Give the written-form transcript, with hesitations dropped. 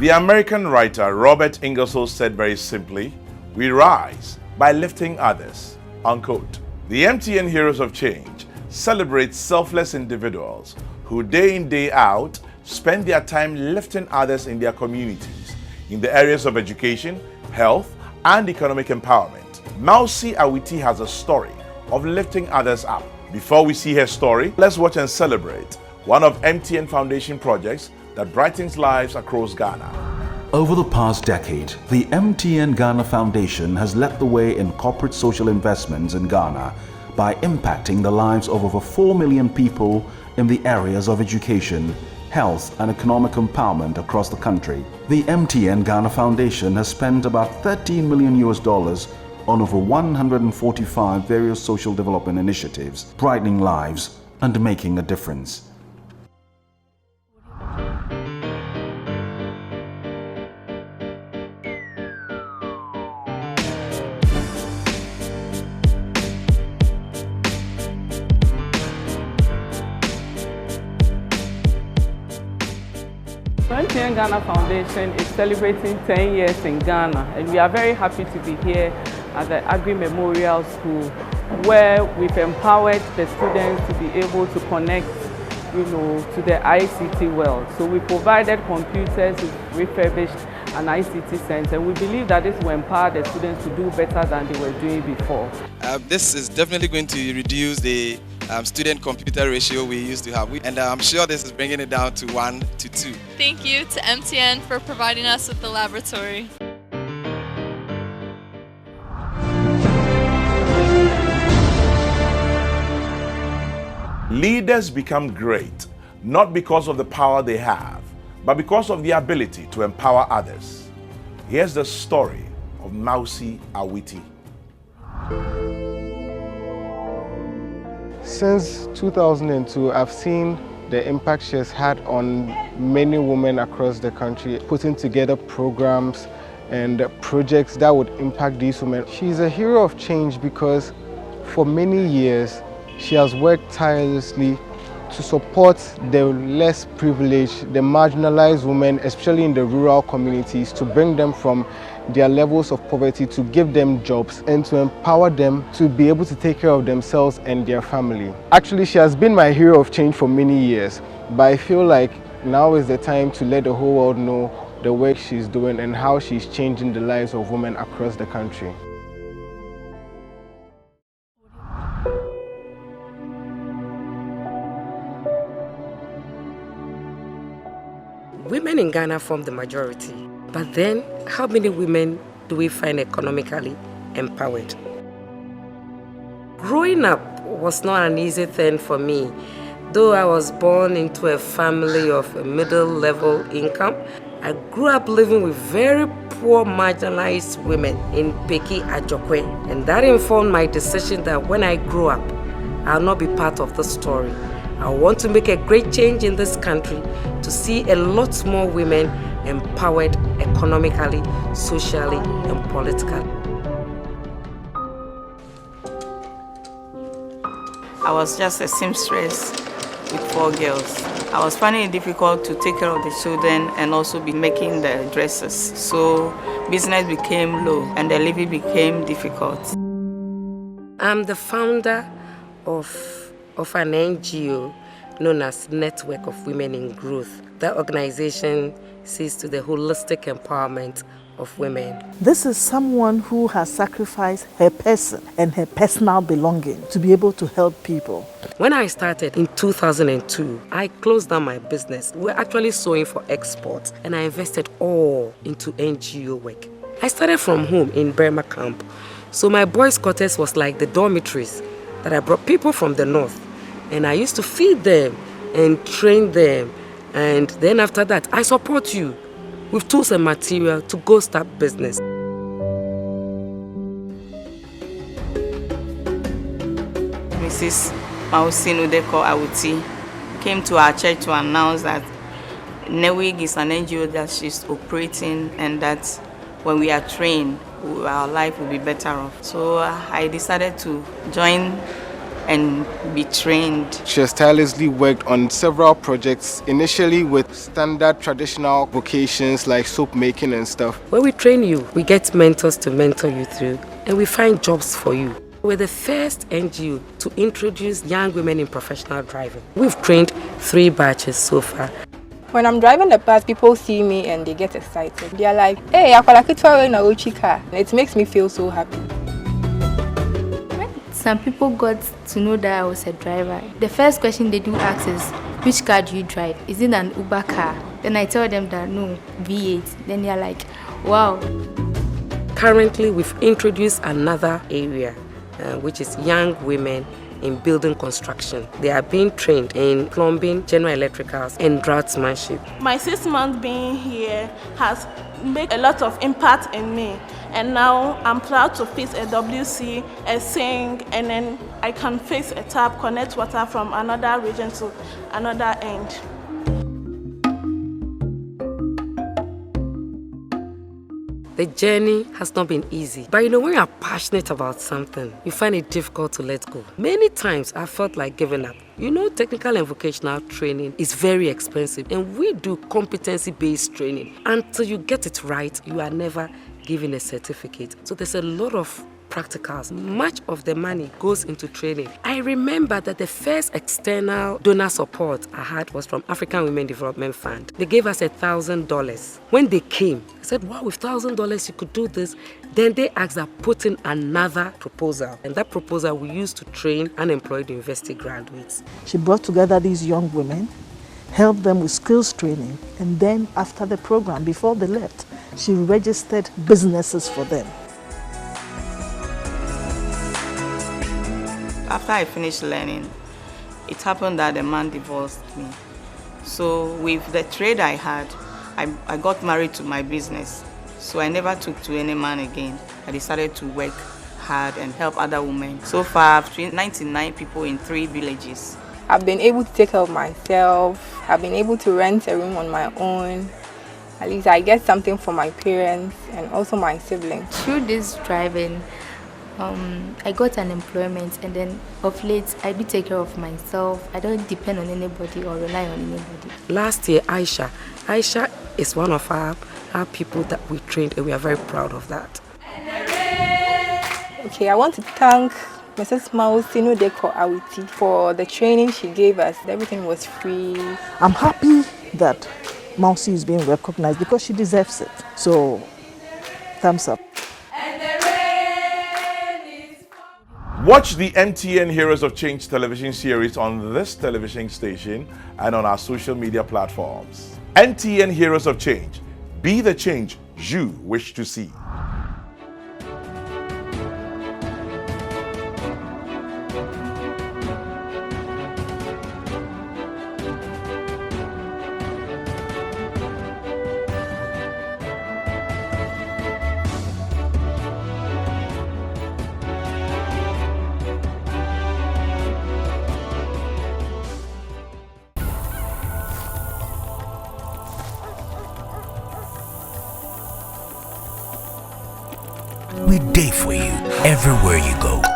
The American writer Robert Ingersoll said very simply, "We rise by lifting others," unquote. The MTN Heroes of Change celebrates selfless individuals who day in, day out spend their time lifting others in their communities in the areas of education, health, and economic empowerment. Mawusi Awity has a story of lifting others up. Before we see her story, let's watch and celebrate one of MTN Foundation projects that brightens lives across Ghana. Over the past decade, the MTN Ghana Foundation has led the way in corporate social investments in Ghana by impacting the lives of over 4 million people in the areas of education, health, and economic empowerment across the country. The MTN Ghana Foundation has spent about $13 million on over 145 various social development initiatives, brightening lives and making a difference. MTN Ghana Foundation is celebrating 10 years in Ghana, and we are very happy to be here at the Agri Memorial School, where we've empowered the students to be able to connect, to the ICT world. So we provided computers, we've refurbished an ICT center. We believe that this will empower the students to do better than they were doing before. This is definitely going to reduce the student-computer ratio we used to have, and I'm sure this is bringing it down to 1 to 2. Thank you to MTN for providing us with the laboratory. Leaders become great not because of the power they have, but because of the ability to empower others. Here's the story of Mawusi Awity. Since 2002, I've seen the impact she has had on many women across the country, putting together programs and projects that would impact these women. She's a hero of change because for many years, she has worked tirelessly to support the less privileged, the marginalized women, especially in the rural communities, to bring them from their levels of poverty, to give them jobs and to empower them to be able to take care of themselves and their family. Actually, she has been my hero of change for many years, but I feel like now is the time to let the whole world know the work she's doing and how she's changing the lives of women across the country. Women in Ghana form the majority, but then how many women do we find economically empowered? Growing up was not an easy thing for me. Though I was born into a family of a middle-level income, I grew up living with very poor, marginalized women in Peki Ajokwe, and that informed my decision that when I grow up, I'll not be part of the story. I want to make a great change in this country to see a lot more women empowered economically, socially, and politically. I was just a seamstress with 4 girls. I was finding it difficult to take care of the children and also be making the dresses. So business became low and the living became difficult. I'm the founder of an NGO known as Network of Women in Growth. That organization sees to the holistic empowerment of women. This is someone who has sacrificed her person and her personal belonging to be able to help people. When I started in 2002, I closed down my business. We're actually sewing for export, and I invested all into NGO work. I started from home in Burma camp, so my boys' quarters was like the dormitories that I brought people from the north, and I used to feed them and train them, and then after that, I support you with tools and material to go start business. Mrs. Mawusi Awity came to our church to announce that NEWIG is an NGO that she's operating, and that when we are trained, our life will be better off. So I decided to join and be trained. She has tirelessly worked on several projects, initially with standard traditional vocations like soap making and stuff. When we train you, we get mentors to mentor you through, and we find jobs for you. We're the first NGO to introduce young women in professional driving. We've trained 3 batches so far. When I'm driving the bus, people see me and they get excited. They are like, hey, I in a Awity car. It makes me feel so happy. Some people got to know that I was a driver. The first question they do ask is, which car do you drive? Is it an Uber car? Then I tell them that no, V8. Then they're like, wow. Currently, we've introduced another area, which is young women in building construction. They are being trained in plumbing, general electricals, and draftsmanship. My 6 months being here has made a lot of impact in me. And now I'm proud to fix a WC, a sink, and then I can fix a tap, connect water from another region to another end. The journey has not been easy, but when you're passionate about something, you find it difficult to let go. Many times I felt like giving up. Technical and vocational training is very expensive, and we do competency-based training. Until you get it right, you are never given a certificate. So there's a lot of practicals. Much of the money goes into training. I remember that the first external donor support I had was from African Women Development Fund. They gave us $1,000. When they came, I said, wow, with $1,000 you could do this. Then they asked us to put in another proposal. And that proposal we used to train unemployed university graduates. She brought together these young women, helped them with skills training, and then after the program, before they left, she registered businesses for them. After I finished learning, it happened that the man divorced me. So with the trade I had, I got married to my business. So I never took to any man again. I decided to work hard and help other women. So far, I've trained 99 people in 3 villages. I've been able to take care of myself. I've been able to rent a room on my own. At least I get something for my parents and also my siblings. Through this driving, I got an employment, and then of late I do take care of myself. I don't depend on anybody or rely on anybody. Last year, Aisha is one of our people that we trained, and we are very proud of that. Okay, I want to thank Mrs. Mawusi Awity for the training she gave us. Everything was free. I'm happy that Mawusi is being recognized because she deserves it. So, thumbs up. Watch the MTN Heroes of Change television series on this television station and on our social media platforms. MTN Heroes of Change. Be the change you wish to see. We day for you everywhere you go.